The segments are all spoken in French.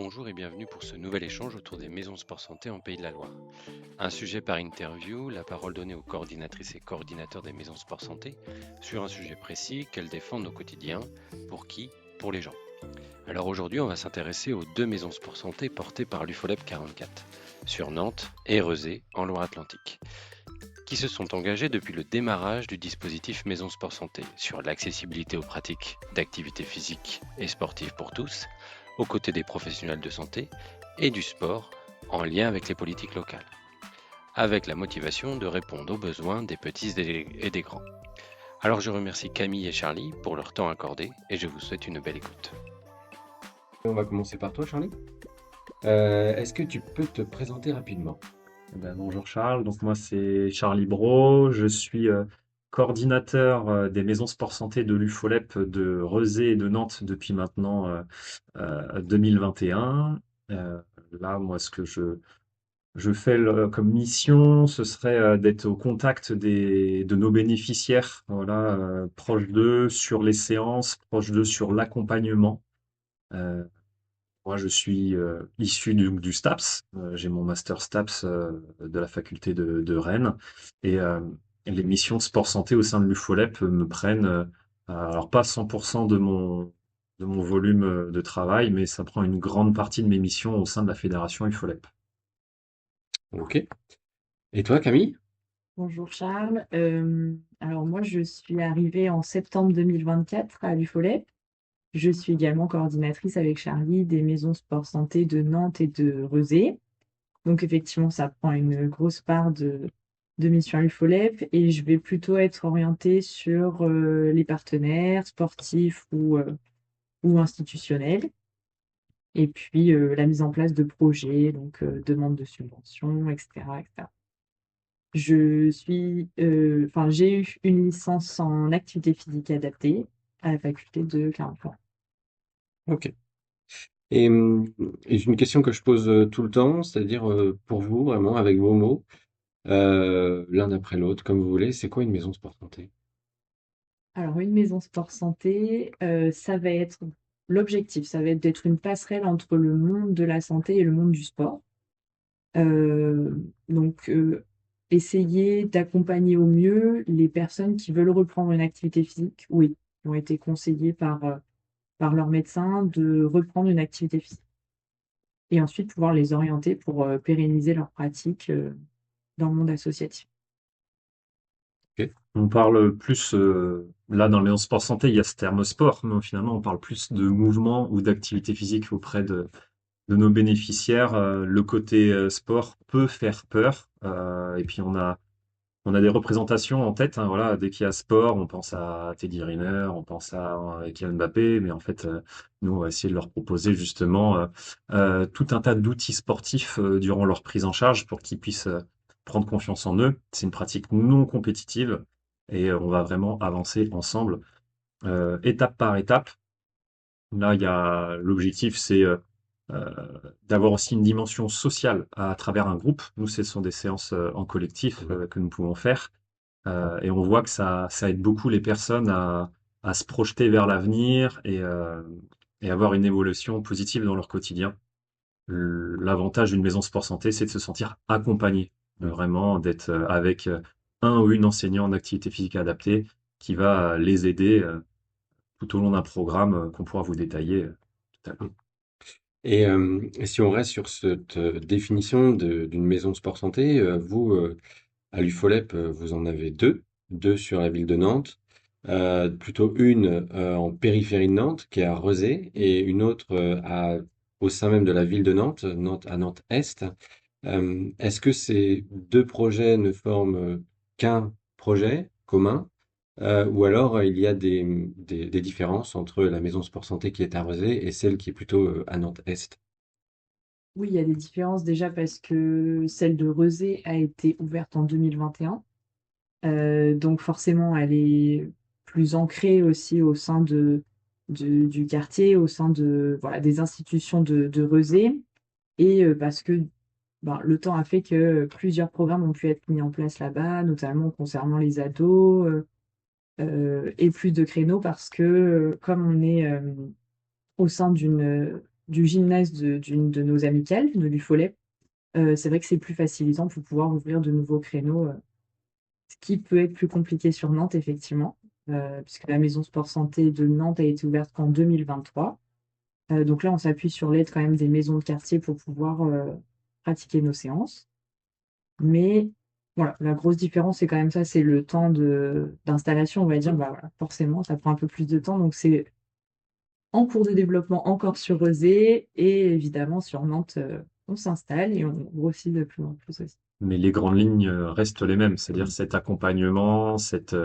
Bonjour et bienvenue pour ce nouvel échange autour des maisons sport santé en Pays de la Loire. Un sujet par interview, la parole donnée aux coordinatrices et coordinateurs des maisons sport santé sur un sujet précis qu'elles défendent au quotidien. Pour qui? Pour les gens. Alors aujourd'hui, on va s'intéresser aux deux maisons sport santé portées par l'UFOLEP 44, sur Nantes et Rezé en Loire-Atlantique, qui se sont engagés depuis le démarrage du dispositif Maison Sport Santé sur l'accessibilité aux pratiques d'activité physique et sportive pour tous, aux côtés des professionnels de santé et du sport, en lien avec les politiques locales, avec la motivation de répondre aux besoins des petits et des grands. Alors je remercie Camille et Charlie pour leur temps accordé et je vous souhaite une belle écoute. On va commencer par toi, Charlie. Est-ce que tu peux te présenter rapidement? Bonjour Charles, donc moi c'est Charlie Brault, je suis coordinateur des maisons sport santé de l'UFOLEP de Rezé et de Nantes depuis maintenant 2021. Là, moi ce que je fais comme mission, ce serait d'être au contact de nos bénéficiaires, voilà, proche d'eux sur les séances, proche d'eux sur l'accompagnement. Euh, Moi, je suis issu du STAPS. J'ai mon master STAPS de la faculté de Rennes. Et les missions sport santé au sein de l'UFOLEP me prennent, alors pas 100% de mon volume de travail, mais ça prend une grande partie de mes missions au sein de la fédération UFOLEP. Ok. Et toi, Camille? Bonjour Charles. Alors moi, je suis arrivée en septembre 2024 à l'UFOLEP. Je suis également coordinatrice avec Charlie des maisons sport santé de Nantes et de Rezé. Donc effectivement, ça prend une grosse part de mission à l'UFOLEP et je vais plutôt être orientée sur les partenaires sportifs ou institutionnels. Et puis la mise en place de projets, donc demande de subventions, etc., etc. J'ai eu une licence en activité physique adaptée à la faculté de Clermont-Ferrand. Ok. Et j'ai une question que je pose tout le temps, c'est-à-dire pour vous, vraiment, avec vos mots, l'un après l'autre, comme vous voulez, c'est quoi une maison sport santé? Alors, une maison sport santé, ça va être l'objectif, ça va être d'être une passerelle entre le monde de la santé et le monde du sport. Donc, essayer d'accompagner au mieux les personnes qui veulent reprendre une activité physique, oui, qui ont été conseillées par leur médecin de reprendre une activité physique. Et ensuite pouvoir les orienter pour pérenniser leur pratique dans le monde associatif. Ok. On parle plus, là dans les sport santé, il y a ce terme sport, mais finalement on parle plus de mouvement ou d'activité physique auprès de nos bénéficiaires. Le côté sport peut faire peur. Et puis on a des représentations en tête, hein, voilà, dès qu'il y a sport, on pense à Teddy Riner, on pense à Kylian Mbappé, mais en fait, nous, on va essayer de leur proposer justement tout un tas d'outils sportifs durant leur prise en charge pour qu'ils puissent prendre confiance en eux. C'est une pratique non compétitive et on va vraiment avancer ensemble, étape par étape. Là, il y a l'objectif, c'est d'avoir aussi une dimension sociale à travers un groupe. Nous, ce sont des séances en collectif que nous pouvons faire. Et on voit que ça aide beaucoup les personnes à se projeter vers l'avenir et avoir une évolution positive dans leur quotidien. L'avantage d'une maison sport santé, c'est de se sentir accompagné, vraiment d'être avec un ou une enseignant en activité physique adaptée qui va les aider tout au long d'un programme qu'on pourra vous détailler tout à l'heure. Et si on reste sur cette définition d'une maison sport santé, vous, à l'UFOLEP, vous en avez deux sur la ville de Nantes. Plutôt une en périphérie de Nantes, qui est à Rezé, et une autre au sein même de la ville de Nantes, à Nantes-Est. Est-ce que ces deux projets ne forment qu'un projet commun, ou alors il y a des différences entre la maison sport santé qui est à Rezé et celle qui est plutôt à Nantes-Est? Oui, il y a des différences déjà parce que celle de Rezé a été ouverte en 2021. Donc forcément, elle est plus ancrée aussi au sein du quartier, au sein voilà, des institutions de Rezé. Et parce que le temps a fait que plusieurs programmes ont pu être mis en place là-bas, notamment concernant les ados, et plus de créneaux parce que comme on est au sein du gymnase d'une de nos amicales, de l'UFOLEP, c'est vrai que c'est plus facilitant pour pouvoir ouvrir de nouveaux créneaux, ce qui peut être plus compliqué sur Nantes, effectivement, puisque la maison sport santé de Nantes a été ouverte qu'en 2023. Donc là, on s'appuie sur l'aide quand même des maisons de quartier pour pouvoir pratiquer nos séances. Mais voilà, la grosse différence, c'est quand même ça, c'est le temps d'installation, on va dire. Bah voilà, forcément, ça prend un peu plus de temps. Donc c'est en cours de développement encore sur Rezé et évidemment sur Nantes, on s'installe et on grossit de plus en plus aussi. Mais les grandes lignes restent les mêmes, c'est-à-dire cet accompagnement, cette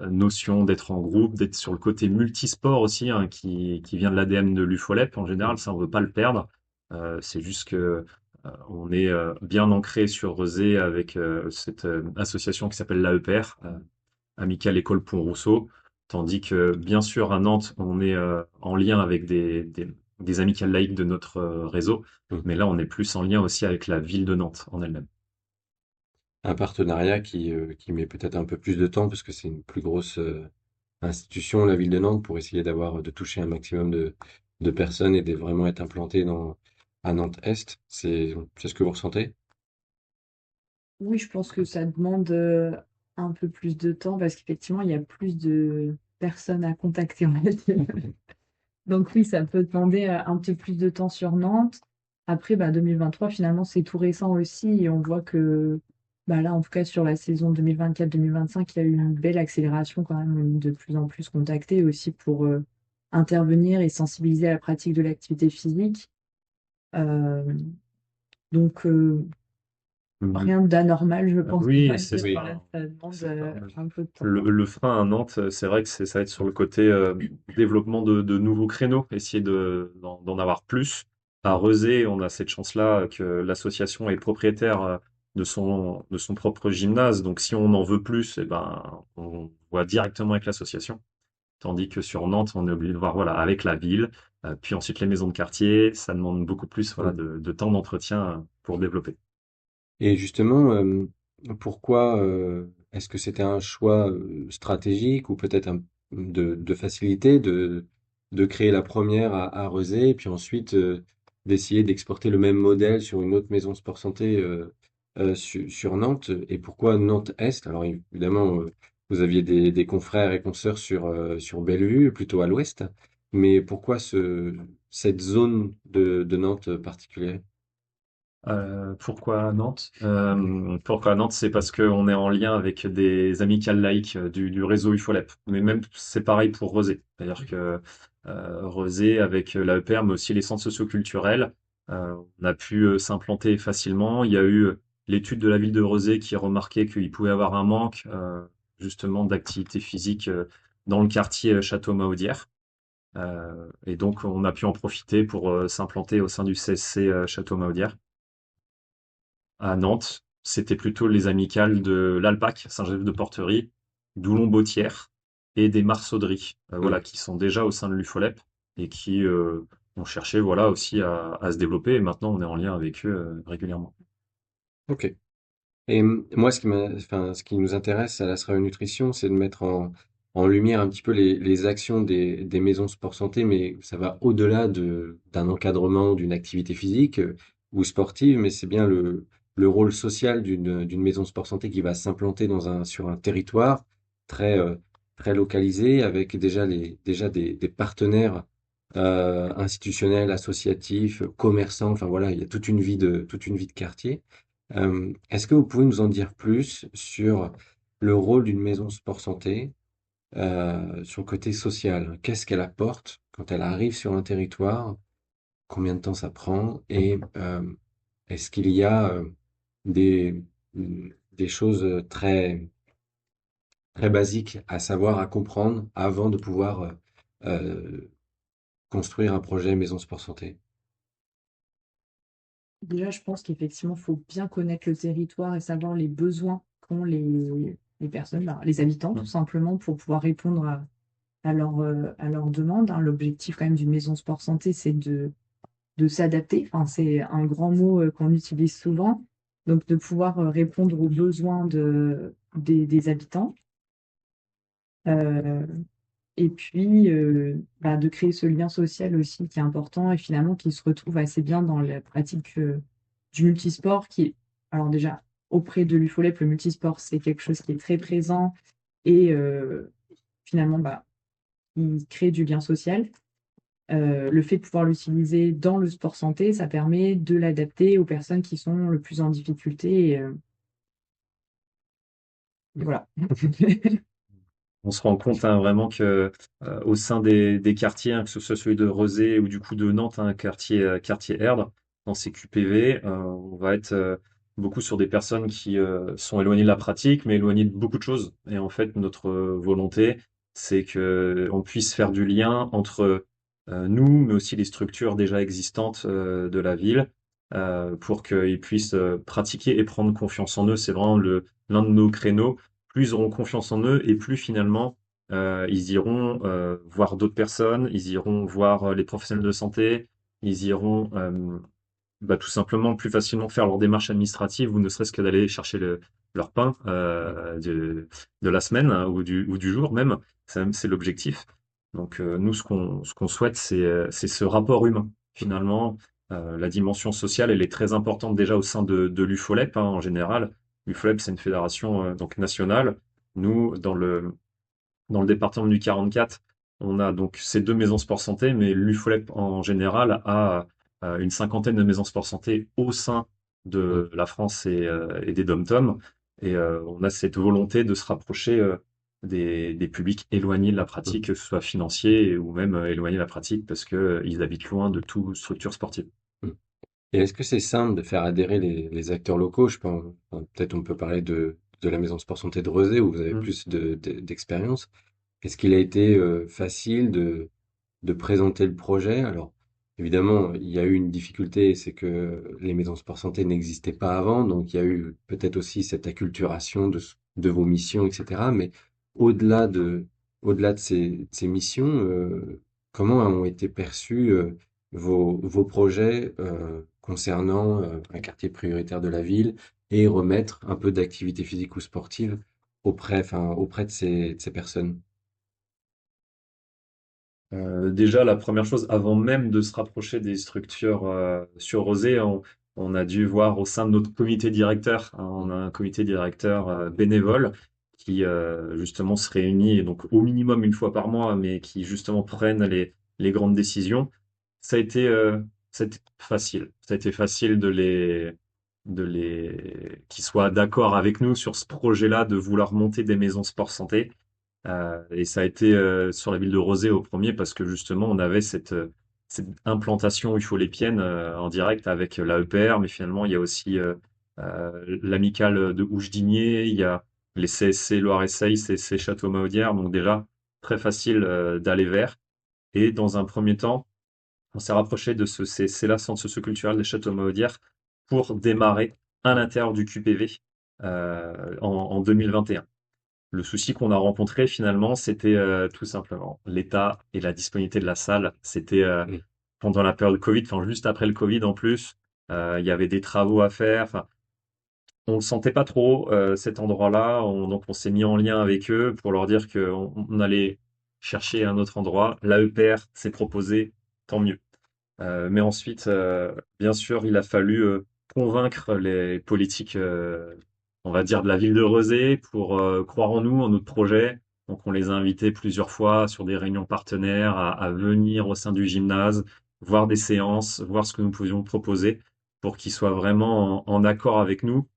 notion d'être en groupe, d'être sur le côté multisport aussi, hein, qui vient de l'ADN de l'UFOLEP. En général, ça, on veut pas le perdre. C'est juste que on est bien ancré sur Rezé avec cette association qui s'appelle l'AEPR, Amicale École Pont-Rousseau, tandis que bien sûr à Nantes, on est en lien avec des amicales laïques de notre réseau, Mm. mais là, on est plus en lien aussi avec la ville de Nantes en elle-même. Un partenariat qui met peut-être un peu plus de temps parce que c'est une plus grosse institution, la ville de Nantes, pour essayer de toucher un maximum de personnes et de vraiment être implanté à Nantes-Est. C'est ce que vous ressentez? Oui, je pense que ça demande un peu plus de temps parce qu'effectivement, il y a plus de personnes à contacter, on va dire. Donc oui, ça peut demander un peu plus de temps sur Nantes. Après, bah, 2023, finalement, c'est tout récent aussi et on voit que bah, là, en tout cas, sur la saison 2024-2025, il y a eu une belle accélération quand même, on est de plus en plus contactés aussi pour intervenir et sensibiliser à la pratique de l'activité physique. Euh, donc, Mhm. rien d'anormal, je pense, on Oui, va c'est dire. Oui. Voilà, ça demande c'est ça. un peu de temps. Le frein à Nantes, c'est vrai que ça va être sur le côté développement de nouveaux créneaux, essayer d'en avoir plus. À Rezé, on a cette chance-là que l'association est propriétaire de son propre gymnase. Donc si on en veut plus, eh ben, on voit directement avec l'association. Tandis que sur Nantes, on est obligé de voir voilà, avec la ville, puis ensuite les maisons de quartier. Ça demande beaucoup plus voilà, Mm. de temps d'entretien pour développer. Et justement, pourquoi est-ce que c'était un choix stratégique ou peut-être de facilité de créer la première à Rezé et puis ensuite d'essayer d'exporter le même modèle sur une autre maison sport santé sur Nantes? Et pourquoi Nantes-Est? Alors évidemment, vous aviez des confrères et consoeurs sur Bellevue, plutôt à l'ouest, mais pourquoi cette zone de Nantes particulière? Pourquoi Nantes? Pourquoi Nantes? C'est parce qu'on est en lien avec des amicales laïques du réseau UFOLEP. Mais même c'est pareil pour Rezé. C'est-à-dire que Rezé, avec l'AEPR, mais aussi les centres socioculturels, on a pu s'implanter facilement. Il y a eu l'étude de la ville de Rezé qui remarquait qu'il pouvait y avoir un manque justement d'activité physique dans le quartier Château-Mahaudière. Et donc on a pu en profiter pour s'implanter au sein du CSC Château-Mahaudière à Nantes, c'était plutôt les amicales de l'Alpac, Saint-Joseph-de-Porterie, Doulon-Bottière et des Marsaudries, voilà, qui sont déjà au sein de l'UFOLEP et qui ont cherché, voilà, aussi à se développer. Et maintenant, on est en lien avec eux régulièrement. Ok. Et moi, ce qui nous intéresse à la Sera Nutrition, c'est de mettre en lumière un petit peu les actions des maisons sport santé, mais ça va au-delà d'un encadrement, d'une activité physique ou sportive, mais c'est bien le rôle social d'une maison sport santé qui va s'implanter sur un territoire très, très localisé, avec déjà des partenaires institutionnels, associatifs, commerçants, enfin voilà, il y a toute une vie de quartier. Est-ce que vous pouvez nous en dire plus sur le rôle d'une maison sport santé, sur le côté social? Qu'est-ce qu'elle apporte quand elle arrive sur un territoire? Combien de temps ça prend? Et est-ce qu'il y a des, des choses très basiques à savoir, à comprendre avant de pouvoir euh, construire un projet maison sport santé? Déjà, je pense qu'effectivement, il faut bien connaître le territoire et savoir les besoins qu'ont les personnes, bah, les habitants, tout Mm. simplement, pour pouvoir répondre à leurs demandes, hein. L'objectif quand même d'une maison sport santé, c'est de s'adapter. Enfin, c'est un grand mot qu'on utilise souvent. Donc, de pouvoir répondre aux besoins des habitants. Euh, Et puis, de créer ce lien social aussi qui est important et finalement qui se retrouve assez bien dans la pratique du multisport alors déjà, auprès de l'UFOLEP, le multisport, c'est quelque chose qui est très présent et finalement, il crée du lien social. Le fait de pouvoir l'utiliser dans le sport santé, ça permet de l'adapter aux personnes qui sont le plus en difficulté. Et voilà. On se rend compte vraiment que au sein des quartiers, que ce soit celui de Rezé ou du coup de Nantes, quartier Erdre, dans ces QPV, on va être beaucoup sur des personnes qui sont éloignées de la pratique, mais éloignées de beaucoup de choses. Et en fait, notre volonté, c'est que on puisse faire du lien entre nous, mais aussi les structures déjà existantes de la ville, pour qu'ils puissent pratiquer et prendre confiance en eux. C'est vraiment l'un de nos créneaux. Plus ils auront confiance en eux et plus finalement ils iront voir d'autres personnes, ils iront voir les professionnels de santé, ils iront tout simplement plus facilement faire leur démarche administrative ou ne serait-ce que d'aller chercher leur pain de la semaine, hein, ou du jour même. C'est l'objectif. Donc nous, ce qu'on souhaite, c'est ce rapport humain. Finalement, la dimension sociale, elle est très importante déjà au sein de l'UFOLEP, hein, en général. L'UFOLEP, c'est une fédération donc nationale. Nous, dans le département du 44, on a donc ces deux maisons sport santé, mais l'UFOLEP en général a une cinquantaine de maisons sport santé au sein de la France et des DOM-TOM. Et on a cette volonté de se rapprocher des publics éloignés de la pratique, que ce soit financier ou même éloignés de la pratique parce que ils habitent loin de toute structure sportive. Et est-ce que c'est simple de faire adhérer les acteurs locaux? Je pense, enfin, peut-être on peut parler de la Maison Sport Santé de Rezé où vous avez Mm. plus d'expérience. Est-ce qu'il a été facile de présenter le projet? Alors, évidemment, il y a eu une difficulté, c'est que les maisons sport santé n'existaient pas avant, donc il y a eu peut-être aussi cette acculturation de vos missions, etc. Mais au-delà de, au-delà de ces missions, comment ont été perçus vos projets concernant un quartier prioritaire de la ville et remettre un peu d'activité physique ou sportive auprès de ces personnes? Déjà, la première chose, avant même de se rapprocher des structures sur Rosé, on a dû voir au sein de notre comité directeur, hein, on a un comité directeur bénévole qui justement se réunit donc au minimum une fois par mois, mais qui justement prennent les grandes décisions. Ça a été, euh, Ça a été facile. Ça a été facile qu'ils soient d'accord avec nous sur ce projet-là de vouloir monter des maisons sport santé. Et ça a été sur la ville de Rosé au premier parce que justement on avait cette implantation UFO-lépienne en direct avec l'AEPR, mais finalement il y a aussi l'amicale de Hougedinier, il y a les CSC Loire-Essay, CSC Château-Mahaudière, donc déjà très facile d'aller vers. Et dans un premier temps, on s'est rapproché de ce CSC-là, Centre socio-culturel des Château-Mahaudière, pour démarrer à l'intérieur du QPV en 2021. Le souci qu'on a rencontré finalement, c'était tout simplement l'état et la disponibilité de la salle. C'était Mm. pendant la période Covid, enfin juste après le Covid en plus, il y avait des travaux à faire. Enfin, on le sentait pas trop cet endroit-là, donc on s'est mis en lien avec eux pour leur dire qu'on allait chercher un autre endroit. L'AEPR s'est proposé, tant mieux. Mais ensuite, bien sûr, il a fallu convaincre les politiques, on va dire, de la ville de Rezé pour croire en nous, en notre projet. Donc, on les a invités plusieurs fois sur des réunions partenaires à venir au sein du gymnase, voir des séances, voir ce que nous pouvions proposer pour qu'ils soient vraiment en accord avec nous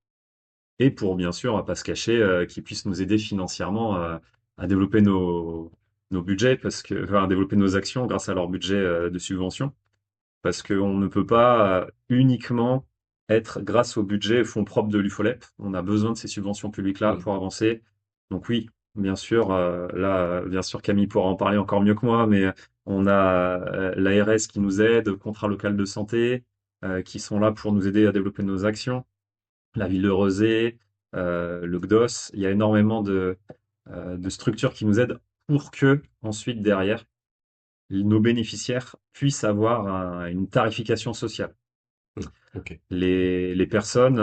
et pour, bien sûr, à pas se cacher, qu'ils puissent nous aider financièrement à développer nos budgets, enfin, à développer nos actions grâce à leur budget de subvention parce qu'on ne peut pas uniquement être grâce au budget fonds propres de l'UFOLEP. On a besoin de ces subventions publiques-là Mm. pour avancer. Donc oui, bien sûr, là, bien sûr, Camille pourra en parler encore mieux que moi, mais on a l'ARS qui nous aide, contrat local de santé, qui sont là pour nous aider à développer nos actions, la ville de Rezé, le GDOS. Il y a énormément de structures qui nous aident pour que, ensuite, derrière, nos bénéficiaires puissent avoir une tarification sociale. Mm. Ok. Les personnes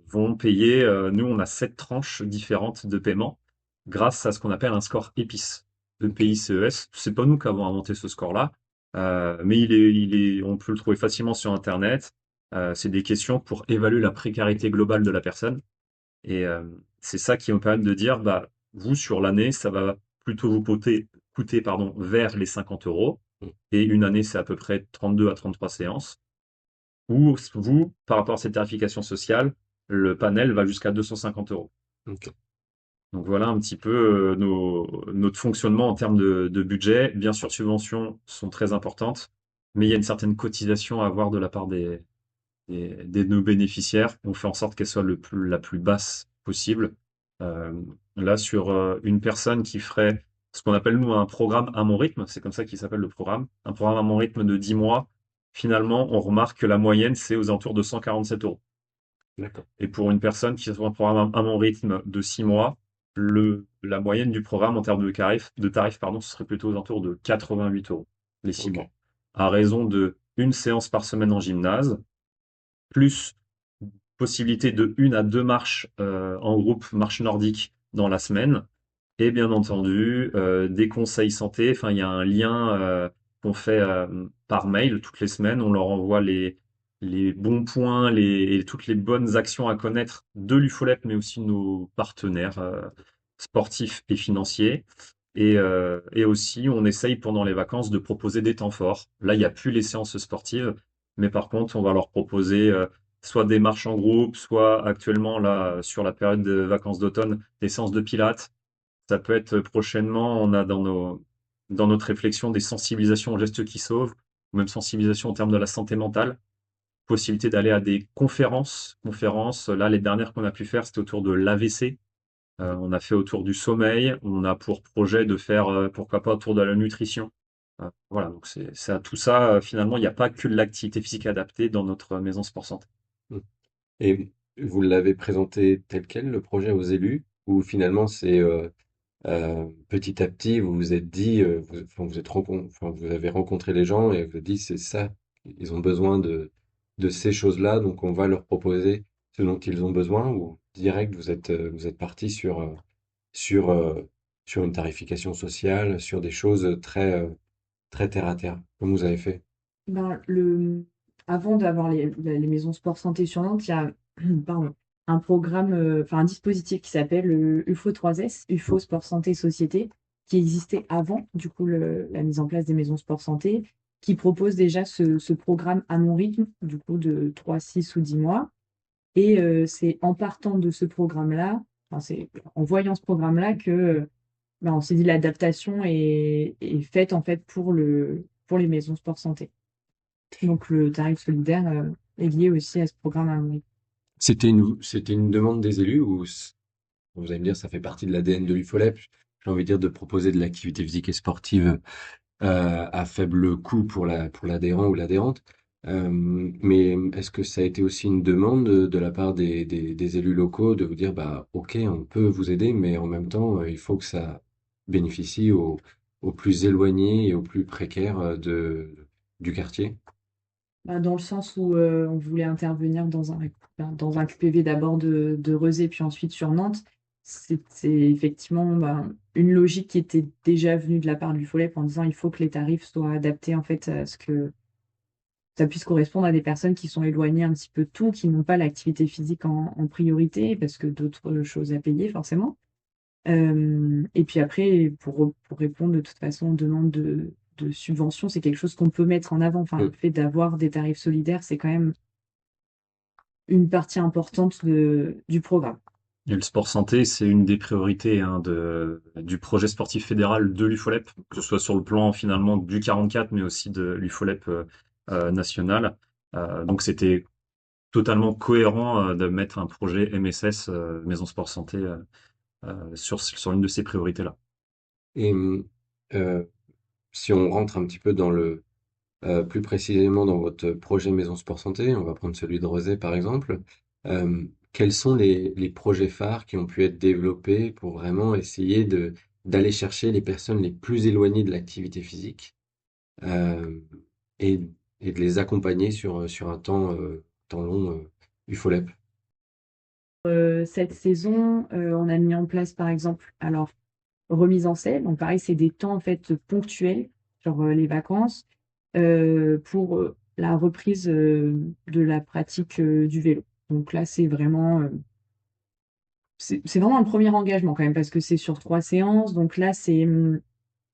vont payer, nous on a 7 tranches différentes de paiement grâce à ce qu'on appelle un score EPIS. EPI-CES. C'est pas nous qui avons inventé ce score-là, mais on peut le trouver facilement sur Internet. C'est des questions pour évaluer la précarité globale de la personne. Et c'est ça qui me permet de dire, bah, vous, sur l'année, ça va plutôt vous coûter pardon, vers les 50 euros. Mm. Et une année, c'est à peu près 32 à 33 séances. Ou vous, par rapport à cette tarification sociale, le panel va jusqu'à 250 euros. Ok. Donc voilà un petit peu notre fonctionnement en termes de budget. Bien sûr, subventions sont très importantes, mais il y a une certaine cotisation à avoir de la part de nos bénéficiaires. On fait en sorte qu'elle soit la plus basse possible. Euh, Là, sur une personne qui ferait ce qu'on appelle nous un programme à mon rythme, c'est comme ça qu'il s'appelle le programme, un programme à mon rythme de 10 mois, finalement, on remarque que la moyenne, c'est aux alentours de 147 euros. D'accord. Et pour une personne qui fait un programme à mon rythme de 6 mois, la moyenne du programme en termes de tarifs, pardon, ce serait plutôt aux alentours de 88 euros les 6 Ok. mois, à raison de une séance par semaine en gymnase, plus possibilité de une à deux marches en groupe, marche nordique dans la semaine, et bien entendu des conseils santé. Enfin, il y a un lien qu'on fait par mail toutes les semaines. On leur envoie les bons points, et toutes les bonnes actions à connaître de l'UFOLEP, mais aussi de nos partenaires sportifs et financiers. Et aussi, on essaye pendant les vacances de proposer des temps forts. Là, il n'y a plus les séances sportives, mais par contre, on va leur proposer soit des marches en groupe, soit actuellement, là, sur la période de vacances d'automne, des séances de pilates. Ça peut être prochainement, on a dans notre réflexion des sensibilisations aux gestes qui sauvent, ou même sensibilisation en termes de la santé mentale. Possibilité d'aller à des conférences. Conférences, là, les dernières qu'on a pu faire, c'était autour de l'AVC. On a fait autour du sommeil. On a pour projet de faire, pourquoi pas, autour de la nutrition. Voilà, donc c'est à tout ça, finalement, il n'y a pas que de l'activité physique adaptée dans notre maison sport santé. Mm. Et vous l'avez présenté tel quel, le projet aux élus, ou finalement c'est petit à petit, vous vous êtes dit, enfin, enfin, vous avez rencontré les gens et vous avez dit c'est ça, ils ont besoin de ces choses-là, donc on va leur proposer ce dont ils ont besoin, ou direct vous êtes parti sur, sur une tarification sociale, sur des choses très terre à terre, comme vous avez fait. Ben, avant d'avoir les maisons sport santé sur Nantes, il y a pardon, un programme, enfin un dispositif qui s'appelle UFO 3S, UFO Sport Santé Société, qui existait avant du coup la mise en place des maisons sport santé, qui propose déjà ce programme à mon rythme, du coup de 3, 6 ou 10 mois. Et c'est en partant de ce programme-là, enfin, c'est en voyant ce programme-là que ben, on s'est dit l'adaptation est faite en fait pour les maisons sport santé. Donc le tarif solidaire est lié aussi à ce programme à Amaury. C'était une demande des élus ou vous allez me dire ça fait partie de l'ADN de l'UFOLEP, j'ai envie de dire de proposer de l'activité physique et sportive à faible coût pour l'adhérent ou l'adhérente. Mais est-ce que ça a été aussi une demande de la part des élus locaux de vous dire bah ok on peut vous aider mais en même temps il faut que ça bénéficie aux plus éloignés et aux plus précaires du quartier? Bah, dans le sens où on voulait intervenir dans un QPV d'abord de Rezé, puis ensuite sur Nantes. C'est effectivement une logique qui était déjà venue de la part du FOLEP en disant il faut que les tarifs soient adaptés en fait à ce que ça puisse correspondre à des personnes qui sont éloignées un petit peu de tout, qui n'ont pas l'activité physique en priorité parce que d'autres choses à payer forcément. Et puis après, pour répondre de toute façon aux demandes de subventions, c'est quelque chose qu'on peut mettre en avant. Enfin, le Mm. fait d'avoir des tarifs solidaires, c'est quand même une partie importante du programme. Et le sport santé, c'est une des priorités hein, du projet sportif fédéral de l'UFOLEP, que ce soit sur le plan finalement du 44, mais aussi de l'UFOLEP national. Donc c'était totalement cohérent de mettre un projet MSS, Maison Sport Santé, sur l'une de ces priorités-là. Et euh, si on rentre un petit peu dans plus précisément dans votre projet Maison Sport Santé, on va prendre celui de Rosé par exemple. Quels sont les projets phares qui ont pu être développés pour vraiment essayer d'aller chercher les personnes les plus éloignées de l'activité physique euh, et, et de les accompagner sur un temps long UFOLEP? Cette saison, on a mis en place, par exemple, alors remise en selle. Donc pareil, c'est des temps en fait ponctuels, genre les vacances, pour la reprise de la pratique du vélo. Donc là, c'est vraiment un premier engagement quand même parce que c'est sur 3 séances. Donc là,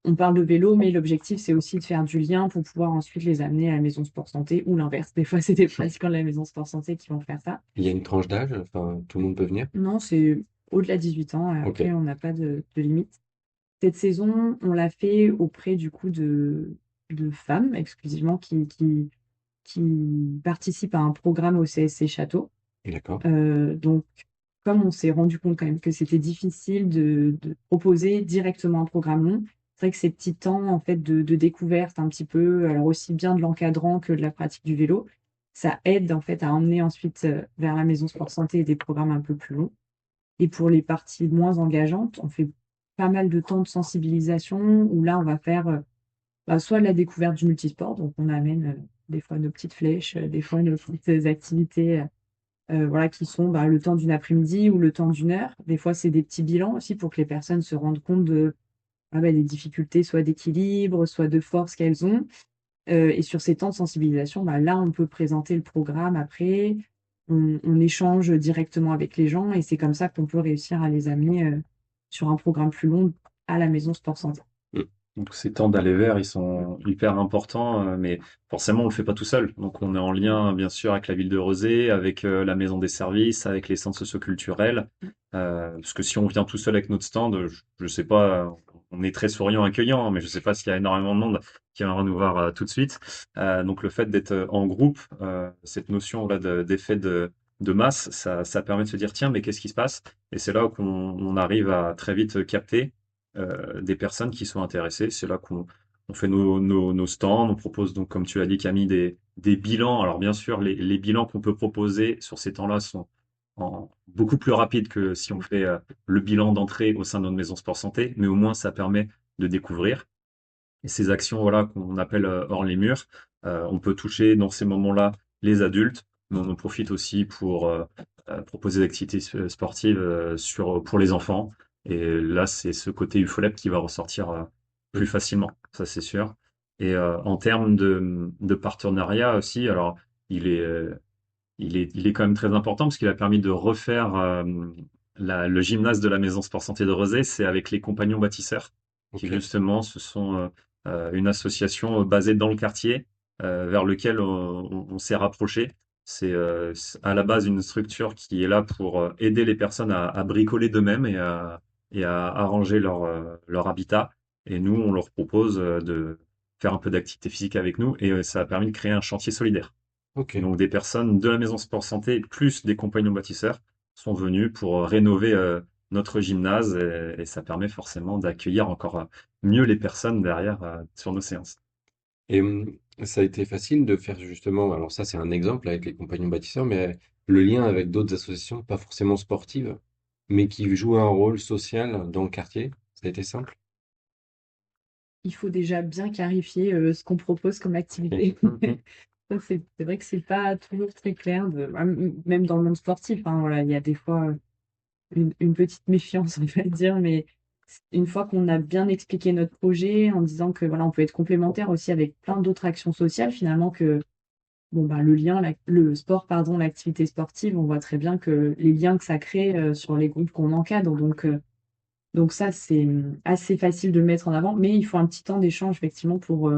on parle de vélo, mais l'objectif, c'est aussi de faire du lien pour pouvoir ensuite les amener à la maison sport santé ou l'inverse. Des fois, c'est des pratiquants de la maison sport santé qui vont faire ça. Il y a une tranche d'âge, enfin, tout le monde peut venir? Non, c'est au-delà de 18 ans. Ok, Après, on n'a pas de limite. Cette saison, on l'a fait auprès du coup de femmes exclusivement qui participent à un programme au CSC Château. d'accord. Donc, comme on s'est rendu compte quand même que c'était difficile de proposer directement un programme long, c'est vrai que ces petits temps en fait de découverte un petit peu, alors aussi bien de l'encadrant que de la pratique du vélo, ça aide en fait à emmener ensuite vers la maison sport santé des programmes un peu plus longs. Et pour les parties moins engageantes, on fait pas mal de temps de sensibilisation où là on va faire soit de la découverte du multisport, donc on amène des fois nos petites flèches, des fois nos petites activités voilà, qui sont le temps d'une après-midi ou le temps d'une heure. Des fois, c'est des petits bilans aussi pour que les personnes se rendent compte des difficultés, soit d'équilibre, soit de force qu'elles ont. Et sur ces temps de sensibilisation, là, on peut présenter le programme après, on échange directement avec les gens et c'est comme ça qu'on peut réussir à les amener sur un programme plus long à la maison Sport Santé. Mm. Donc ces temps d'aller vers, ils sont hyper importants, mais forcément on le fait pas tout seul. Donc on est en lien bien sûr avec la ville de Rezé, avec la maison des services, avec les centres socioculturels. Parce que si on vient tout seul avec notre stand, je sais pas, on est très souriant, accueillant, hein, mais je sais pas s'il y a énormément de monde qui viendra nous voir tout de suite. Donc le fait d'être en groupe, cette notion là d'effet de masse, ça permet de se dire tiens mais qu'est-ce qui se passe? Et c'est là qu'on arrive à très vite capter des personnes qui sont intéressées. C'est là qu'on on fait nos stands, on propose donc, comme tu l'as dit Camille, des bilans. Alors bien sûr, les bilans qu'on peut proposer sur ces temps-là sont beaucoup plus rapides que si on fait le bilan d'entrée au sein de notre maison sport santé, mais au moins ça permet de découvrir. Et ces actions voilà, qu'on appelle hors les murs, on peut toucher dans ces moments-là les adultes, mais on en profite aussi pour proposer des activités sportives pour les enfants. Et là, c'est ce côté UFOLEP qui va ressortir plus facilement, ça c'est sûr. Et en termes de partenariat aussi, alors il est, euh, il est quand même très important parce qu'il a permis de refaire le gymnase de la Maison Sport Santé de Rezé, c'est avec les Compagnons Bâtisseurs, qui Ok. justement ce sont une association basée dans le quartier vers lequel on s'est rapproché. C'est à la base une structure qui est là pour aider les personnes à bricoler d'eux-mêmes et à arranger leur habitat. Et nous, on leur propose de faire un peu d'activité physique avec nous et ça a permis de créer un chantier solidaire. Ok. Et donc des personnes de la Maison Sport Santé plus des compagnons bâtisseurs sont venus pour rénover notre gymnase et ça permet forcément d'accueillir encore mieux les personnes derrière sur nos séances. Et ça a été facile de faire justement, alors ça c'est un exemple avec les compagnons bâtisseurs, mais le lien avec d'autres associations, pas forcément sportives, mais qui jouent un rôle social dans le quartier, ça a été simple. Il faut déjà bien clarifier ce qu'on propose comme Ok. activité. Ça, c'est vrai que c'est pas toujours très clair, même dans le monde sportif, hein, voilà, il y a des fois une petite méfiance, on va dire, mais une fois qu'on a bien expliqué notre projet en disant que voilà, on peut être complémentaire aussi avec plein d'autres actions sociales, finalement que le lien, le sport, pardon, l'activité sportive, on voit très bien que les liens que ça crée sur les groupes qu'on encadre, donc ça c'est assez facile de le mettre en avant, mais il faut un petit temps d'échange effectivement pour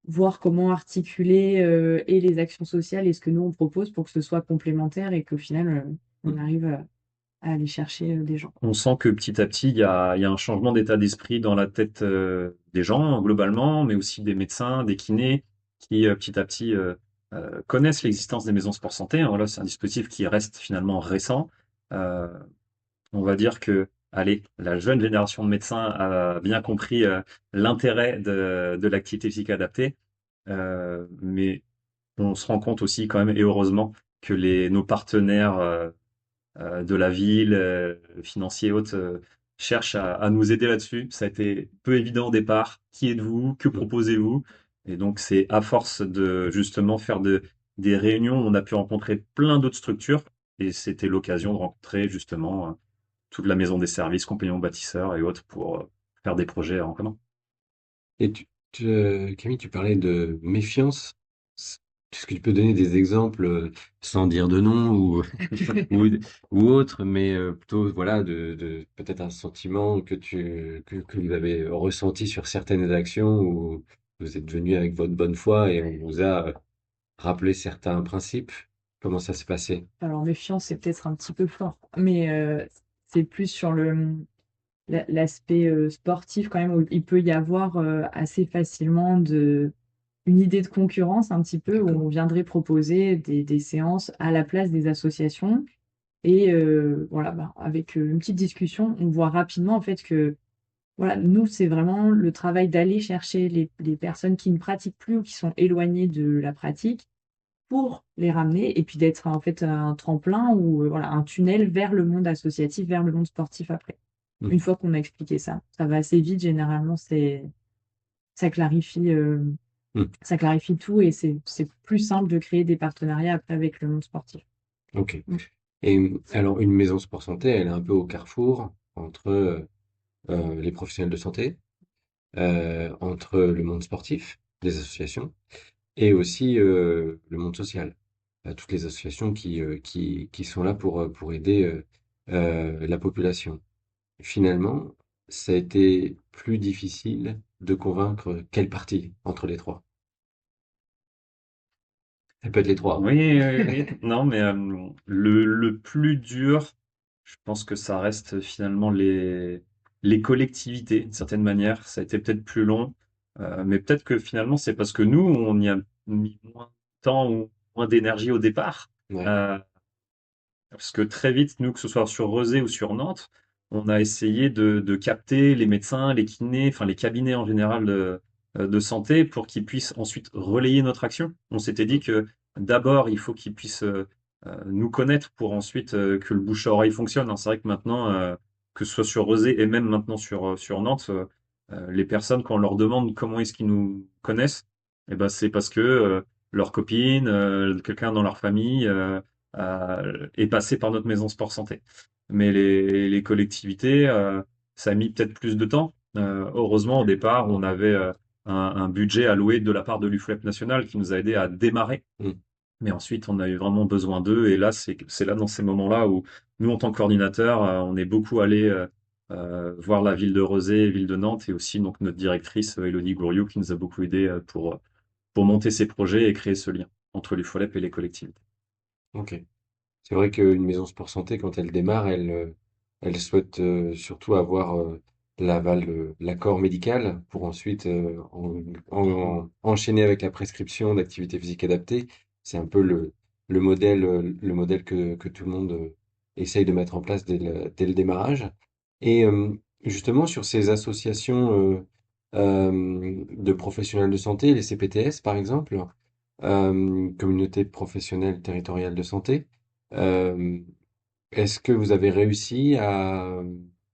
voir comment articuler et les actions sociales et ce que nous on propose pour que ce soit complémentaire et qu'au final on arrive à aller chercher des gens. On sent que petit à petit, il y a un changement d'état d'esprit dans la tête des gens globalement, mais aussi des médecins, des kinés, qui petit à petit connaissent l'existence des maisons sport santé. Hein. Voilà, c'est un dispositif qui reste finalement récent. Euh, on va dire que, allez, la jeune génération de médecins a bien compris l'intérêt de l'activité physique adaptée, mais on se rend compte aussi quand même, et heureusement, que nos partenaires de la ville, financiers et autres, cherchent à nous aider là-dessus. Ça a été peu évident au départ. Qui êtes-vous? Que proposez-vous? Et donc, c'est à force de justement faire des réunions, on a pu rencontrer plein d'autres structures et c'était l'occasion de rencontrer justement toute la maison des services, compagnons bâtisseurs et autres pour faire des projets en commun. Et Camille, tu parlais de méfiance. Est-ce que tu peux donner des exemples sans dire de nom ou, ou autre, mais plutôt voilà de peut-être un sentiment que vous avez ressenti sur certaines actions où vous êtes venu avec votre bonne foi et on vous a rappelé certains principes. Comment ça s'est passé? Alors, méfiance, c'est peut-être un petit peu fort, mais c'est plus sur l'aspect sportif quand même, où il peut y avoir assez facilement une idée de concurrence un petit peu, où D'accord. on viendrait proposer des séances à la place des associations. Et voilà, bah, avec une petite discussion, on voit rapidement en fait que voilà, nous, c'est vraiment le travail d'aller chercher les personnes qui ne pratiquent plus ou qui sont éloignées de la pratique pour les ramener et puis d'être en fait un tremplin ou voilà, un tunnel vers le monde associatif, vers le monde sportif après. Mm. Une fois qu'on a expliqué ça, ça va assez vite, généralement, ça clarifie, Mm. ça clarifie tout et c'est plus simple de créer des partenariats après avec le monde sportif. Ok. Mm. Et alors, une maison sport santé, elle est un peu au carrefour entre les professionnels de santé, entre le monde sportif, les associations, et aussi le monde social. Toutes les associations qui sont là pour aider la population. Finalement, ça a été plus difficile de convaincre quelle partie entre les trois. Ça peut être les trois. Oui, oui, oui. Non, mais le plus dur, je pense que ça reste finalement les collectivités, d'une certaine manière. Ça a été peut-être plus long, mais peut-être que finalement, c'est parce que nous, on y a mis moins de temps ou moins d'énergie au départ. Ouais. Euh, Parce que très vite, nous, que ce soit sur Rezé ou sur Nantes, on a essayé de capter les médecins, les kinés, enfin les cabinets en général de santé pour qu'ils puissent ensuite relayer notre action. On s'était dit Mm. que d'abord, il faut qu'ils puissent nous connaître pour ensuite que le bouche à oreille fonctionne, hein. C'est vrai que maintenant, que ce soit sur Rezé et même maintenant sur Nantes, les personnes, quand on leur demande comment est-ce qu'ils nous connaissent, eh ben, c'est parce que leur copine, quelqu'un dans leur famille, est passé par notre maison sport santé. Mais les collectivités, ça a mis peut-être plus de temps. Heureusement, au départ, on avait un budget alloué de la part de l'UFLEP national qui nous a aidé à démarrer. Mm. Mais ensuite, on a eu vraiment besoin d'eux. Et là, c'est là, dans ces moments-là, où nous, en tant que coordinateurs, on est beaucoup allé voir la ville de Rezé, ville de Nantes, et aussi donc notre directrice, Elodie Gouriou, qui nous a beaucoup aidé pour monter ces projets et créer ce lien entre l'UFOLEP et les collectivités. Ok. C'est vrai qu'une maison sport santé, quand elle démarre, elle souhaite surtout avoir l'aval, l'accord médical pour ensuite enchaîner avec la prescription d'activité physique adaptée. C'est un peu le modèle que tout le monde essaye de mettre en place dès le démarrage. Et justement, sur ces associations de professionnels de santé, les CPTS par exemple, communauté professionnelle territoriale de santé, euh, est-ce que vous avez réussi à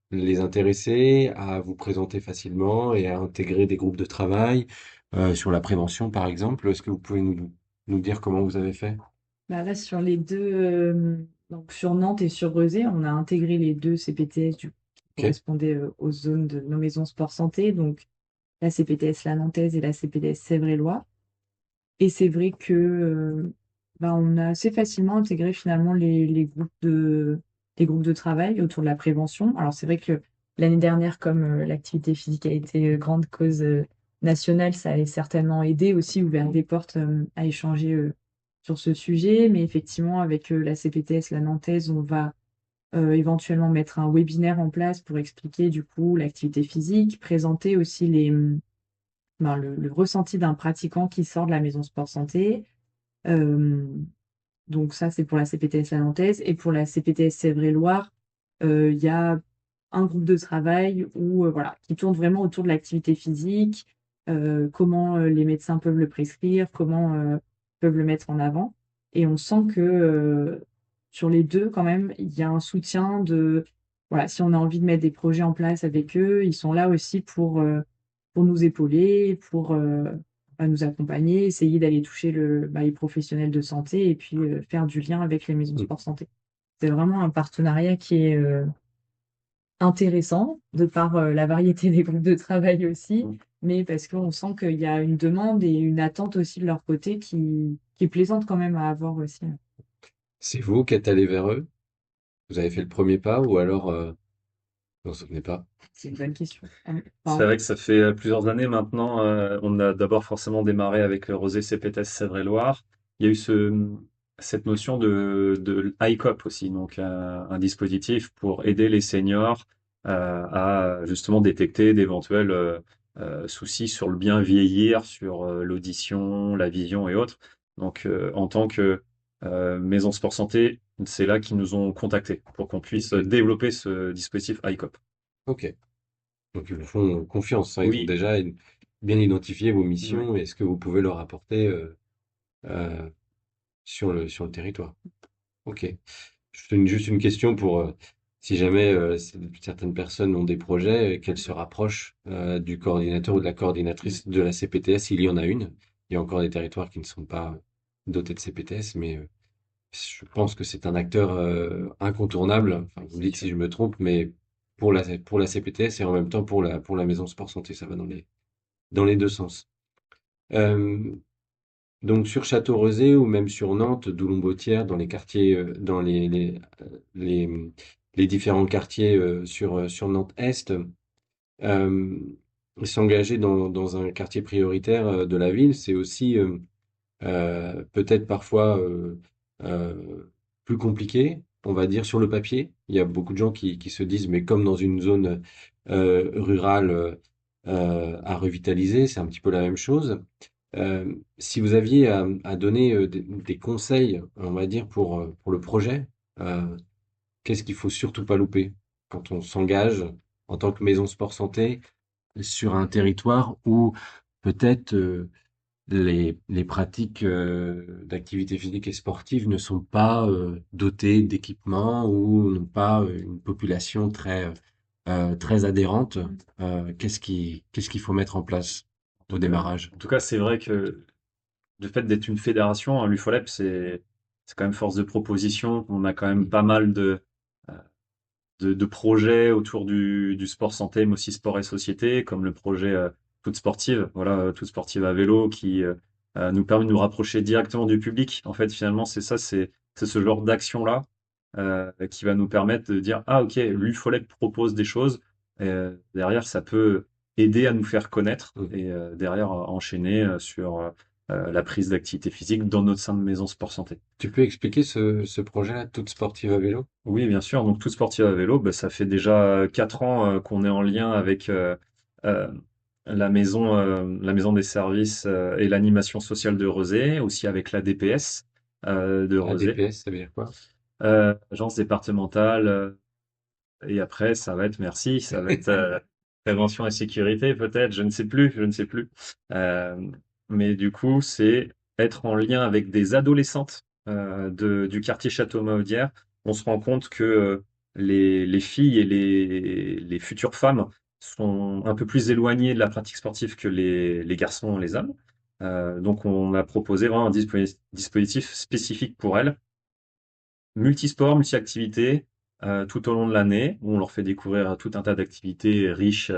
les intéresser, à vous présenter facilement et à intégrer des groupes de travail sur la prévention, par exemple? Est-ce que vous pouvez nous dire comment vous avez fait? Bah là, sur les deux, donc sur Nantes et sur Rezé, on a intégré les deux CPTS qui Ok, correspondaient aux zones de nos maisons sport santé, donc la CPTS La Nantaise et la CPTS Sèvres-et-Loire. Et c'est vrai que bah, on a assez facilement intégré finalement les groupes de travail autour de la prévention. Alors c'est vrai que l'année dernière, comme l'activité physique a été grande cause nationale, ça a certainement aidé aussi, ouvert des portes à échanger sur ce sujet. Mais effectivement, avec la CPTS, la Nantaise, on va éventuellement mettre un webinaire en place pour expliquer du coup l'activité physique, présenter aussi ben, le ressenti d'un pratiquant qui sort de la maison sport santé. Euh, donc ça, c'est pour la CPTS La Nantaise. Et pour la CPTS Sèvres-et-Loire, il y a un groupe de travail voilà, qui tourne vraiment autour de l'activité physique, comment les médecins peuvent le prescrire, comment peuvent le mettre en avant. Et on sent que sur les deux, quand même, il y a un soutien de, voilà, si on a envie de mettre des projets en place avec eux, ils sont là aussi pour nous épauler, pour nous accompagner, essayer d'aller toucher les professionnels de santé et puis faire du lien avec les maisons mm, sport santé. C'est vraiment un partenariat qui est intéressant, de par la variété des groupes de travail aussi, Mm. mais parce qu'on sent qu'il y a une demande et une attente aussi de leur côté qui est plaisante quand même à avoir aussi. C'est vous qui êtes allé vers eux? Vous avez fait le premier pas ou alors vous vous en souvenez pas? C'est une bonne question. C'est Enfin, vrai que ça fait plusieurs années maintenant. On a d'abord forcément démarré avec le Rosé CPTS Sèvres-et-Loire. Il y a eu cette notion de ICOP aussi, donc un dispositif pour aider les seniors à justement détecter d'éventuels soucis sur le bien vieillir, sur l'audition, la vision et autres. Donc en tant que maison sport santé, c'est là qu'ils nous ont contactés pour qu'on puisse Ok. développer ce dispositif ICOP. Ok. Donc ils vous font confiance, hein. Ils ont Oui. déjà bien identifié vos Oui. missions et ce que vous pouvez leur apporter euh, sur le territoire. Ok. Juste une question pour si jamais certaines personnes ont des projets, qu'elles se rapprochent du coordinateur ou de la coordinatrice de la CPTS, il y en a une. Il y a encore des territoires qui ne sont pas dotés de CPTS, mais je pense que c'est un acteur incontournable. Enfin, vous me C'est dites si sûr. je me trompe, mais pour la CPTS et en même temps pour la maison sport santé, ça va dans les deux sens. Euh, donc sur Château-Rezé ou même sur Nantes, Doulon-Bautière, dans les quartiers, dans les différents quartiers sur Nantes-Est, euh, s'engager dans un quartier prioritaire de la ville, c'est aussi peut-être parfois plus compliqué, on va dire, sur le papier. Il y a beaucoup de gens qui se disent, mais comme dans une zone rurale à revitaliser, c'est un petit peu la même chose. Si vous aviez à donner des conseils, on va dire, pour le projet, euh, qu'est-ce qu'il faut surtout pas louper quand on s'engage en tant que maison sport santé sur un territoire où peut-être les pratiques d'activité physique et sportive ne sont pas dotées d'équipements ou n'ont pas une population très adhérente. Qu'est-ce qu'il faut mettre en place au Donc, démarrage? en tout cas, c'est vrai que le fait d'être une fédération, hein, l'UFOLEP, c'est quand même force de proposition. On a quand même Mm. pas mal euh, de projets autour du sport santé, mais aussi sport et société, comme le projet Toute Sportive, voilà, Toute Sportive à vélo, qui nous permet de nous rapprocher directement du public. En fait, finalement, c'est ça, c'est ce genre d'action-là qui va nous permettre de dire, ah ok, l'UFOLEP propose des choses, et, derrière, ça peut aider à nous faire connaître, Mm. et derrière, enchaîner sur la prise d'activité physique dans notre sein de maison sport santé. Tu peux expliquer ce projet-là, toute sportive à vélo? Oui, bien sûr. Donc, Tout Sportif à vélo, bah, ça fait déjà 4 ans qu'on est en lien avec euh, la maison des services et l'animation sociale de Rezé, aussi avec la DPS de Rezé, ADPS, ça veut dire quoi? agence départementale. Et après, ça va être, merci, ça va être prévention et sécurité peut-être, je ne sais plus, je ne sais plus. Euh, mais du coup, c'est être en lien avec des adolescentes du quartier Château-Mahaudière. On se rend compte que les filles et les futures femmes sont un peu plus éloignées de la pratique sportive que les garçons et les hommes. Donc, on a proposé vraiment un dispositif spécifique pour elles, multisport, multi-activités tout au long de l'année, où on leur fait découvrir tout un tas d'activités riches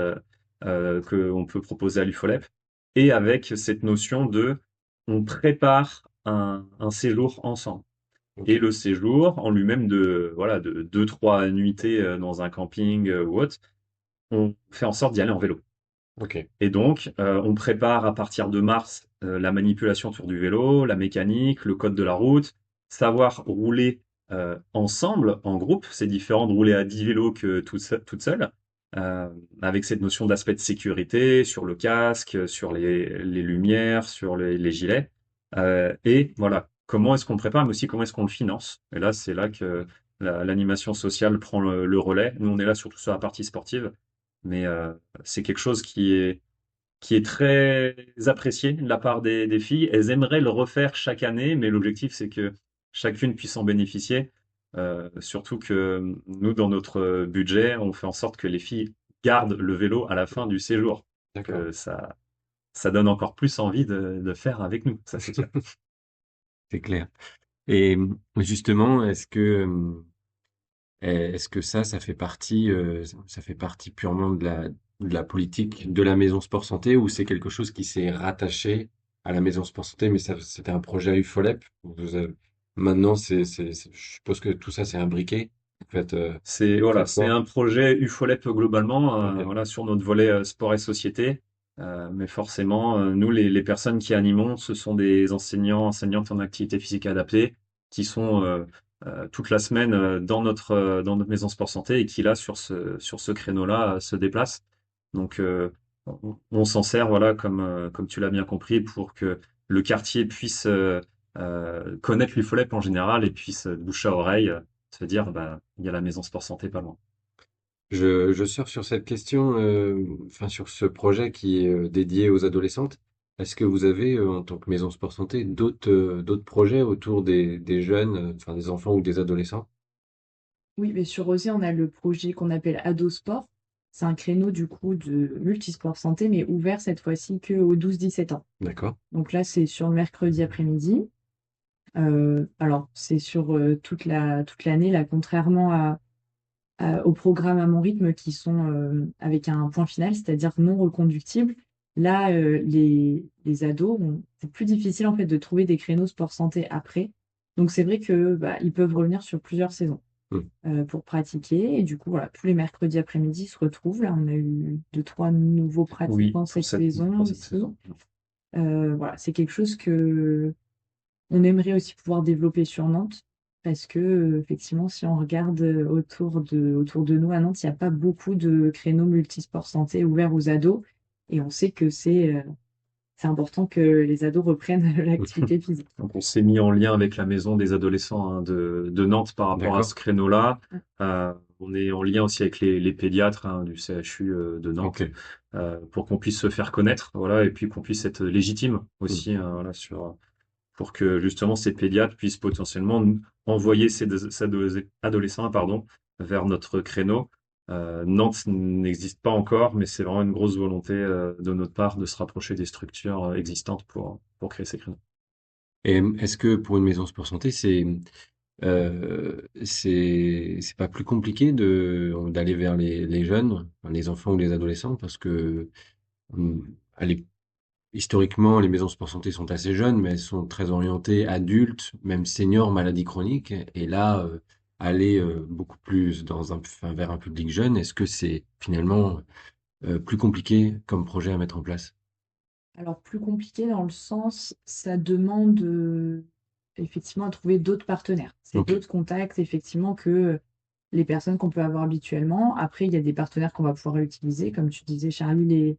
qu'on peut proposer à l'UFOLEP, et avec cette notion de on prépare un séjour ensemble. Et Ok, le séjour en lui-même de voilà de 2, 3 nuitées dans un camping ou autre, on fait en sorte d'y aller en vélo. ok, Et donc, on prépare à partir de mars la manipulation autour du vélo, la mécanique, le code de la route, savoir rouler ensemble, en groupe. C'est différent de rouler à 10 vélos que toute seule, avec cette notion d'aspect de sécurité sur le casque, sur les lumières, sur les gilets. Et voilà, comment est-ce qu'on prépare, mais aussi comment est-ce qu'on le finance. Et là, c'est là que l'animation sociale prend le relais. Nous, on est là surtout sur la partie sportive, mais c'est quelque chose qui est très apprécié de la part des filles. Elles aimeraient le refaire chaque année, mais l'objectif, c'est que chacune puisse en bénéficier. Surtout que nous, dans notre budget, on fait en sorte que les filles gardent le vélo à la fin du séjour. d'accord, Que ça donne encore plus envie de faire avec nous, ça c'est clair. c'est clair. Et justement, est-ce que Est-ce que ça fait partie, ça fait partie purement de la politique de la maison Sport Santé ou c'est quelque chose qui s'est rattaché à la maison Sport Santé, mais ça, c'était un projet à UFOLEP? Maintenant, je suppose que tout ça, c'est imbriqué. Vous faites, Voilà, faites c'est quoi? un projet UFOLEP globalement, Ok. voilà, sur notre volet sport et société. Mais forcément, nous, les personnes qui animons, ce sont des enseignants, enseignantes en activité physique adaptée qui sont toute la semaine dans notre maison sport santé et qui là, sur ce créneau-là, se déplacent. Donc, on s'en sert, voilà, comme tu l'as bien compris, pour que le quartier puisse connaître l'UFOLEP en général et puisse bouche à oreille se dire, bah, il y a la maison sport santé pas loin. Je sors sur cette question, enfin sur ce projet qui est dédié aux adolescentes. Est-ce que vous avez, en tant que maison Sport Santé, d'autres projets autour des jeunes, enfin des enfants ou des adolescents? Oui, mais sur Rosé, on a le projet qu'on appelle Ado Sport. C'est un créneau du coup de multisport santé, mais ouvert cette fois-ci qu'aux 12-17 ans. D'accord. Donc là, c'est sur le mercredi après-midi. Alors, c'est sur toute l'année, là, contrairement aux programmes à mon rythme qui sont avec un point final, c'est-à-dire non reconductible. Là, les ados, c'est plus difficile en fait de trouver des créneaux sport santé après. Donc c'est vrai que bah, ils peuvent revenir sur plusieurs saisons Hmm. pour pratiquer. Et du coup, voilà, tous les mercredis après-midi ils se retrouvent. Là, on a eu deux, trois nouveaux Oui, pratiquants cette saison pour cette aussi. saison. Voilà, c'est quelque chose que on aimerait aussi pouvoir développer sur Nantes parce que, effectivement, si on regarde autour de nous à Nantes, il n'y a pas beaucoup de créneaux multisports santé ouverts aux ados. Et on sait que c'est important que les ados reprennent l'activité physique. Donc on s'est mis en lien avec la maison des adolescents hein, de Nantes par rapport à D'accord. ce créneau-là. On est en lien aussi avec les pédiatres hein, du CHU de Ok. Nantes pour qu'on puisse se faire connaître, voilà, et puis qu'on puisse être légitime Hmm. aussi, hein, voilà, pour que justement ces pédiatres puissent potentiellement envoyer ces adolescents, pardon, vers notre créneau. Nantes n'existe pas encore, mais c'est vraiment une grosse volonté de notre part de se rapprocher des structures existantes pour créer ces créneaux. Et est-ce que pour une maison Sport Santé, c'est pas plus compliqué d'aller vers les jeunes, enfin, les enfants ou les adolescents, parce que allez, historiquement, les maisons Sport Santé sont assez jeunes, mais elles sont très orientées adultes, même seniors, maladies chroniques. Et là, aller beaucoup plus enfin, vers un public jeune, est-ce que c'est finalement plus compliqué comme projet à mettre en place? Alors, plus compliqué dans le sens, ça demande effectivement à trouver d'autres partenaires. C'est Ok. d'autres contacts, effectivement, que les personnes qu'on peut avoir habituellement. Après, il y a des partenaires qu'on va pouvoir utiliser. Comme tu disais, Charlie,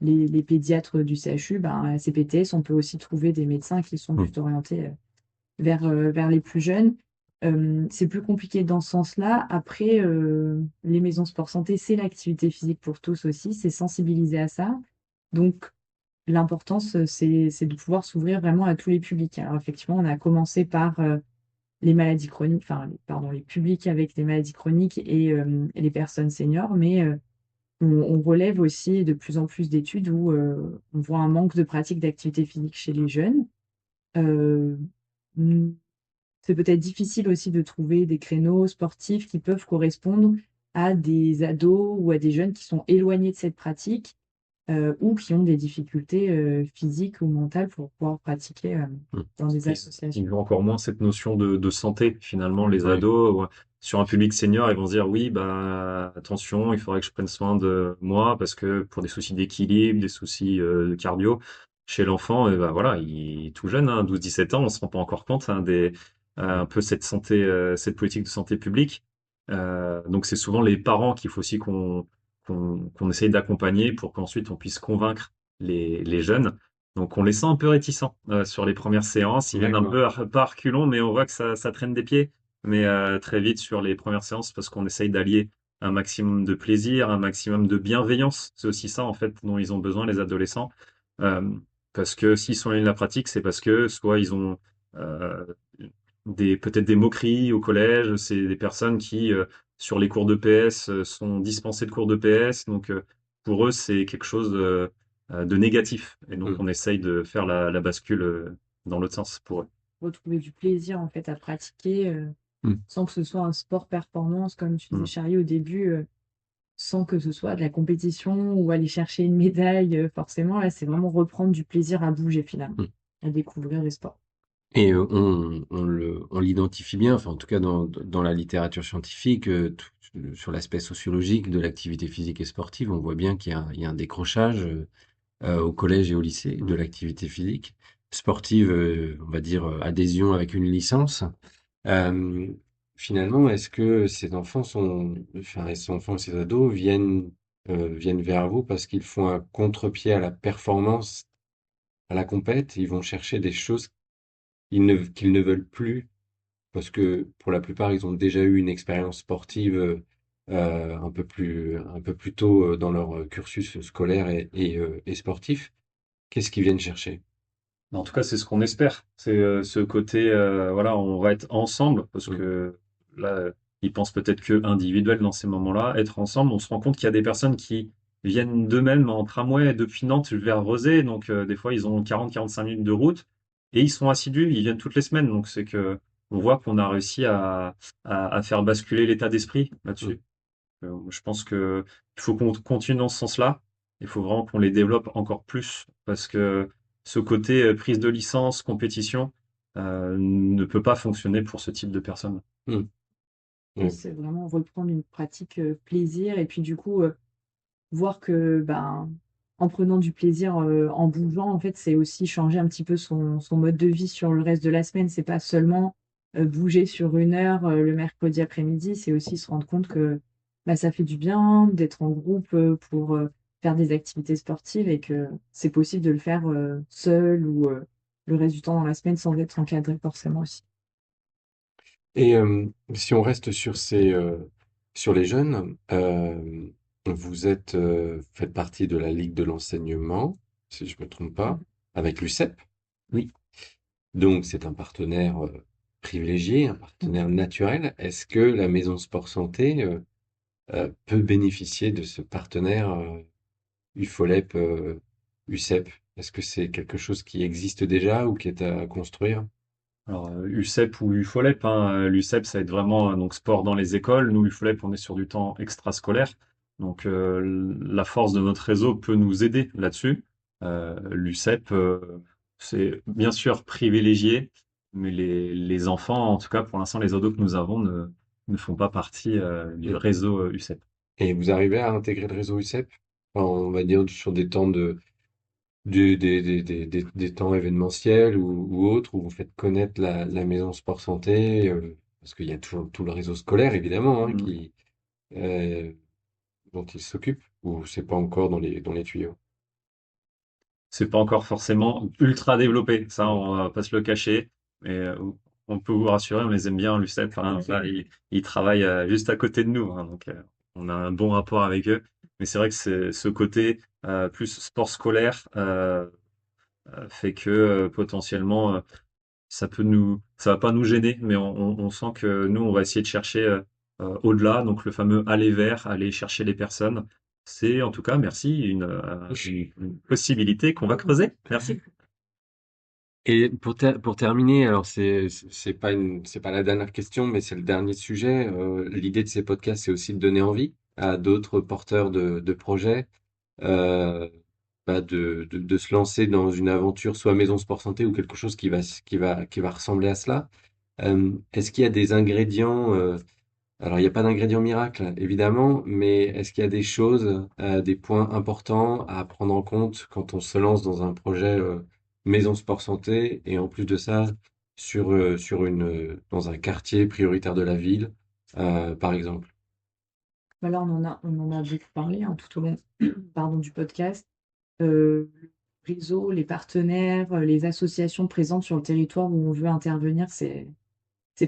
les pédiatres du CHU, ben, à CPTS, on peut aussi trouver des médecins qui sont Hmm. plutôt orientés vers les plus jeunes. C'est plus compliqué dans ce sens-là. Après, les maisons sport santé, c'est l'activité physique pour tous aussi, c'est sensibiliser à ça. Donc, l'importance, c'est de pouvoir s'ouvrir vraiment à tous les publics. Alors, effectivement, on a commencé par les maladies chroniques, enfin, pardon, les publics avec les maladies chroniques et les personnes seniors, mais on relève aussi de plus en plus d'études où on voit un manque de pratique d'activité physique chez les jeunes. Euh, mm, c'est peut-être difficile aussi de trouver des créneaux sportifs qui peuvent correspondre à des ados ou à des jeunes qui sont éloignés de cette pratique ou qui ont des difficultés physiques ou mentales pour pouvoir pratiquer Hmm. dans des Ils associations. ont encore moins cette notion de santé, finalement, Mm. les Oui. ados. Ouais. Sur un public senior, ils vont se dire, oui, bah, attention, il faudrait que je prenne soin de moi parce que pour des soucis d'équilibre, des soucis de cardio, chez l'enfant, bah, voilà, il est tout jeune, hein, 12-17 ans, on se rend pas encore compte hein, un peu cette santé, cette politique de santé publique. Donc c'est souvent les parents qu'il faut aussi qu'on essaye d'accompagner pour qu'ensuite on puisse convaincre les jeunes. Donc on les sent un peu réticents sur les premières séances. Ils viennent un D'accord. peu par reculons, mais on voit que ça traîne des pieds. Mais très vite sur les premières séances, parce qu'on essaye d'allier un maximum de plaisir, un maximum de bienveillance. C'est aussi ça en fait dont ils ont besoin les adolescents. Euh, Parce que s'ils sont éloignés de la pratique, c'est parce que soit ils ont euh, peut-être des moqueries au collège. C'est des personnes qui sur les cours de PS sont dispensées de cours de PS. Donc pour eux c'est quelque chose de négatif. Et donc, Hmm. on essaye de faire la bascule dans l'autre sens pour eux. Retrouver du plaisir en fait à pratiquer. Mm. sans que ce soit un sport performance, comme tu disais, Mm. Charlie, au début, sans que ce soit de la compétition ou aller chercher une médaille, forcément. Là, c'est vraiment reprendre du plaisir à bouger finalement, Mm. à découvrir les sports. Et on l'identifie bien, enfin en tout cas dans la littérature scientifique, sur l'aspect sociologique de l'activité physique et sportive, on voit bien qu'il y a un décrochage au collège et au lycée de l'activité physique. Sportive, on va dire adhésion avec une licence. Euh, Finalement, est-ce que ces enfants, ces ados viennent vers vous parce qu'ils font un contre-pied à la performance, à la compète, ils vont chercher des choses qu'ils ne veulent plus parce que pour la plupart, ils ont déjà eu une expérience sportive un peu plus tôt dans leur cursus scolaire et sportif. Qu'est-ce qu'ils viennent chercher? En tout cas, c'est ce qu'on espère. C'est ce côté, voilà, on va être ensemble, parce Mm, que là, ils pensent peut-être que individuel dans ces moments-là. Être ensemble, on se rend compte qu'il y a des personnes qui viennent d'eux-mêmes en tramway depuis Nantes vers Rezé. Donc, des fois, ils ont 40-45 minutes de route et ils sont assidus, ils viennent toutes les semaines. Donc, c'est que on voit qu'on a réussi à faire basculer l'état d'esprit mm. là-dessus. Je pense que il faut qu'on continue dans ce sens-là. Il faut vraiment qu'on les développe encore plus parce que ce côté prise de licence, compétition, ne peut pas fonctionner pour ce type de personnes. Mm. Oui, Ouais. c'est vraiment reprendre une pratique plaisir et puis du coup, voir que ben, en prenant du plaisir en bougeant, en fait, c'est aussi changer un petit peu son mode de vie sur le reste de la semaine. C'est pas seulement bouger sur une heure le mercredi après-midi, c'est aussi se rendre compte que bah, ça fait du bien d'être en groupe pour faire des activités sportives et que c'est possible de le faire seul ou le reste du temps dans la semaine sans être encadré forcément aussi. Et si on reste sur les jeunes, faites partie de la Ligue de l'enseignement, si je me trompe pas, Mhm. avec l'UCEP. Oui. Donc c'est un partenaire privilégié, un partenaire naturel. Est-ce que la Maison Sport Santé peut bénéficier de ce partenaire UFOLEP UCEP? Est-ce que c'est quelque chose qui existe déjà ou qui est à construire? Alors, UCEP ou UFOLEP, hein, l'UCEP, ça va être vraiment donc sport dans les écoles. Nous, l'UFOLEP, on est sur du temps extrascolaire. Donc, la force de notre réseau peut nous aider là-dessus. L'UCEP, c'est bien sûr privilégié, mais les enfants, en tout cas pour l'instant, les ados que nous avons ne font pas partie du Mm. réseau UCEP. Et vous arrivez à intégrer le réseau UCEP? Enfin, on va dire sur des temps des temps événementiels ou autres où vous faites connaître la maison sport santé, parce qu'il y a toujours tout le réseau scolaire évidemment hein, euh, dont ils s'occupent, ou c'est pas encore dans les tuyaux. C'est pas encore forcément ultra développé, ça Mm. on va pas se le cacher, mais on peut vous rassurer, on les aime bien, l'UCEP, hein, là, ils travaillent juste à côté de nous, hein, donc on a un bon rapport avec eux. Mais c'est vrai que c'est ce côté plus sport scolaire fait que potentiellement ça va pas nous gêner, mais on sent que nous on va essayer de chercher au-delà, donc le fameux aller vers, aller chercher les personnes. C'est en tout cas, merci, une possibilité qu'on va creuser. Merci. Et pour terminer, alors c'est pas la dernière question, mais c'est le dernier sujet. L'idée de ces podcasts, c'est aussi de donner envie à d'autres porteurs de projets euh, de se lancer dans une aventure, soit Maison Sport Santé ou quelque chose qui va ressembler à cela. Est-ce qu'il y a des ingrédients, alors il n'y a pas d'ingrédients miracles, évidemment, mais est-ce qu'il y a des choses, des points importants à prendre en compte quand on se lance dans un projet Maison Sport Santé et en plus de ça, dans un quartier prioritaire de la ville, par exemple? Bah là, on en a beaucoup parlé hein, tout au long pardon, du podcast. Le réseau, les partenaires, les associations présentes sur le territoire où on veut intervenir, c'est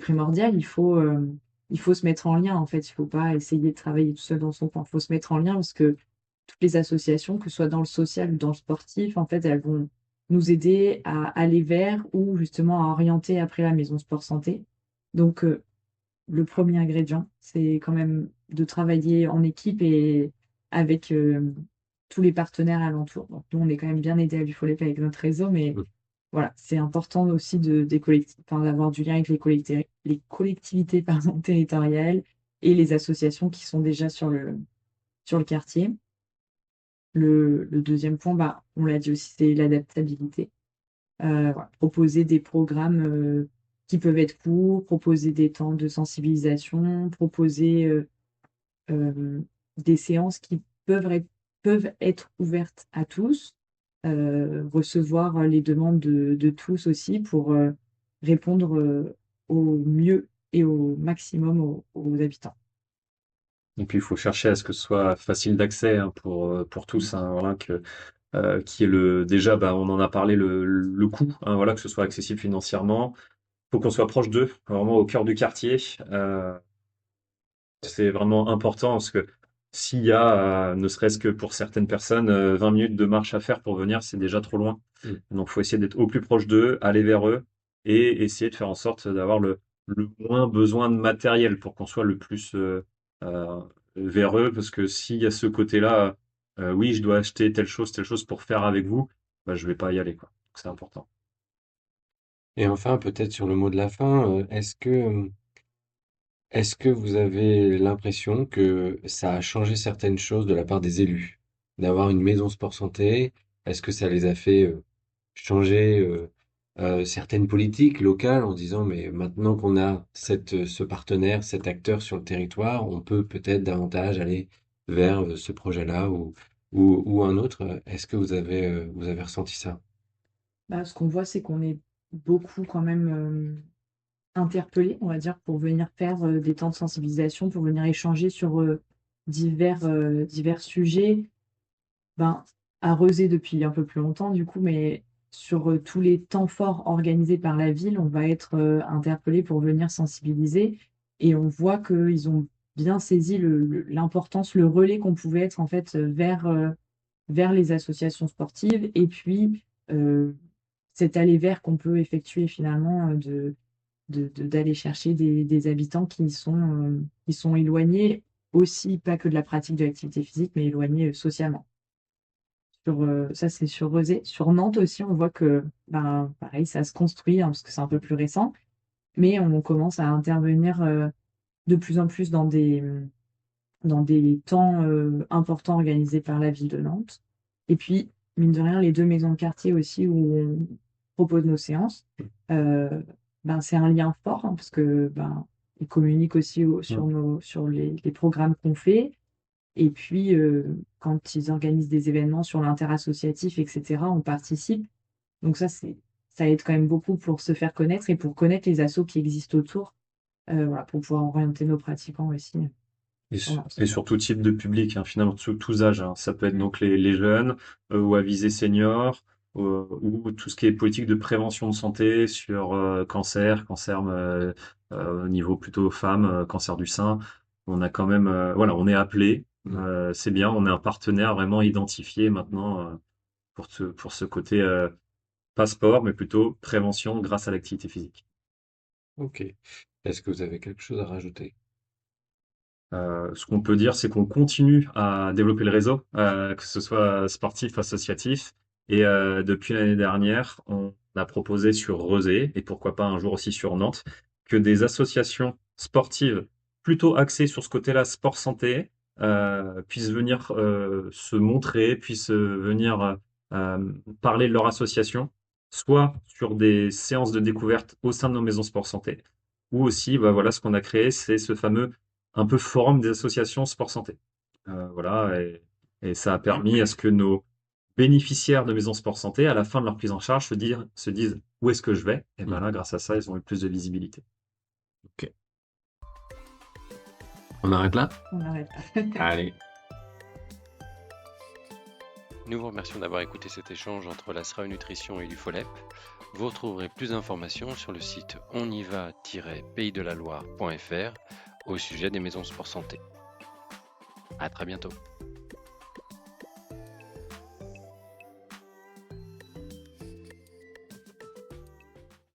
primordial. Il faut se mettre en lien, en fait. Il faut pas essayer de travailler tout seul dans son coin. Il faut se mettre en lien parce que toutes les associations, que ce soit dans le social ou dans le sportif, en fait, elles vont nous aider à aller vers ou justement à orienter après la maison sport santé. Donc, le premier ingrédient, c'est quand même de travailler en équipe et avec tous les partenaires alentours. Donc, nous, on est quand même bien aidés à l'UFOLEP avec notre réseau, mais voilà, c'est important aussi d'avoir du lien avec les collectivités pardon, territoriales et les associations qui sont déjà sur le quartier. Le deuxième point, on l'a dit aussi, c'est l'adaptabilité. Voilà, proposer des programmes qui peuvent être courts, proposer des temps de sensibilisation, proposer des séances qui peuvent être ouvertes à tous, recevoir les demandes de tous aussi pour répondre au mieux et au maximum aux habitants. Et puis, il faut chercher à ce que ce soit facile d'accès hein, pour tous. Hein, voilà, qui est déjà, on en a parlé, le coût, hein, voilà, que ce soit accessible financièrement. Faut qu'on soit proche d'eux, vraiment au cœur du quartier. C'est vraiment important parce que s'il y a, ne serait-ce que pour certaines personnes, 20 minutes de marche à faire pour venir, c'est déjà trop loin. Donc, faut essayer d'être au plus proche d'eux, aller vers eux et essayer de faire en sorte d'avoir le moins besoin de matériel pour qu'on soit le plus euh, vers eux. Parce que s'il y a ce côté-là, oui, je dois acheter telle chose pour faire avec vous, je vais pas y aller, quoi. Donc, c'est important. Et enfin, peut-être sur le mot de la fin, est-ce que vous avez l'impression que ça a changé certaines choses de la part des élus? D'avoir une maison sport santé, est-ce que ça les a fait changer certaines politiques locales en disant mais maintenant qu'on a ce partenaire, cet acteur sur le territoire, on peut peut-être davantage aller vers ce projet-là ou un autre. Est-ce que vous avez ressenti ça? Ce qu'on voit, c'est qu'on est beaucoup quand même interpellés, on va dire, pour venir faire des temps de sensibilisation, pour venir échanger sur divers sujets. Ben, à Rezé depuis un peu plus longtemps, du coup, mais sur tous les temps forts organisés par la ville, on va être interpellé pour venir sensibiliser. Et on voit qu'ils ont bien saisi l'importance, le relais qu'on pouvait être en fait vers les associations sportives. Et puis, cet aller vers qu'on peut effectuer finalement d'aller chercher des habitants qui sont éloignés aussi, pas que de la pratique de l'activité physique, mais éloignés socialement. Ça, c'est sur Rezé. Sur Nantes aussi, on voit que, pareil, ça se construit, hein, parce que c'est un peu plus récent, mais on commence à intervenir de plus en plus dans des temps importants organisés par la ville de Nantes. Et puis, mine de rien, les 2 maisons de quartier aussi où on propose nos séances, euh, c'est un lien fort, hein, parce que ils communiquent aussi sur les programmes qu'on fait. Et puis, quand ils organisent des événements sur l'interassociatif, etc., on participe. Donc ça aide quand même beaucoup pour se faire connaître et pour connaître les assos qui existent autour, voilà, pour pouvoir orienter nos pratiquants aussi Et, sur Nantes. et sur tout type de public, hein, finalement, sur tous âges. Hein. Ça peut être donc les jeunes ou à visée senior ou tout ce qui est politique de prévention de santé sur cancer au niveau plutôt femmes, cancer du sein. On a quand même, voilà, on est appelé. C'est bien, on est un partenaire vraiment identifié maintenant pour ce côté pas sport, mais plutôt prévention grâce à l'activité physique. Ok. Est-ce que vous avez quelque chose à rajouter? Ce qu'on peut dire, c'est qu'on continue à développer le réseau, que ce soit sportif, associatif. Et depuis l'année dernière, on a proposé sur Rezé, et pourquoi pas un jour aussi sur Nantes, que des associations sportives plutôt axées sur ce côté-là, sport santé, puissent venir se montrer, puissent venir parler de leur association, soit sur des séances de découverte au sein de nos maisons sport santé, ou aussi, voilà, ce qu'on a créé, c'est ce fameux un peu forum des associations sport santé. Voilà, et ça a permis à ce que nos bénéficiaires de maisons sport santé, à la fin de leur prise en charge, se disent où est-ce que je vais? Et ben là, grâce à ça, ils ont eu plus de visibilité. Ok. On arrête là? On n'arrête pas. Allez. Nous vous remercions d'avoir écouté cet échange entre la SRAE Nutrition et l'UFOLEP. Vous retrouverez plus d'informations sur le site onyva-paysdelaloire.fr au sujet des maisons sport santé. À très bientôt.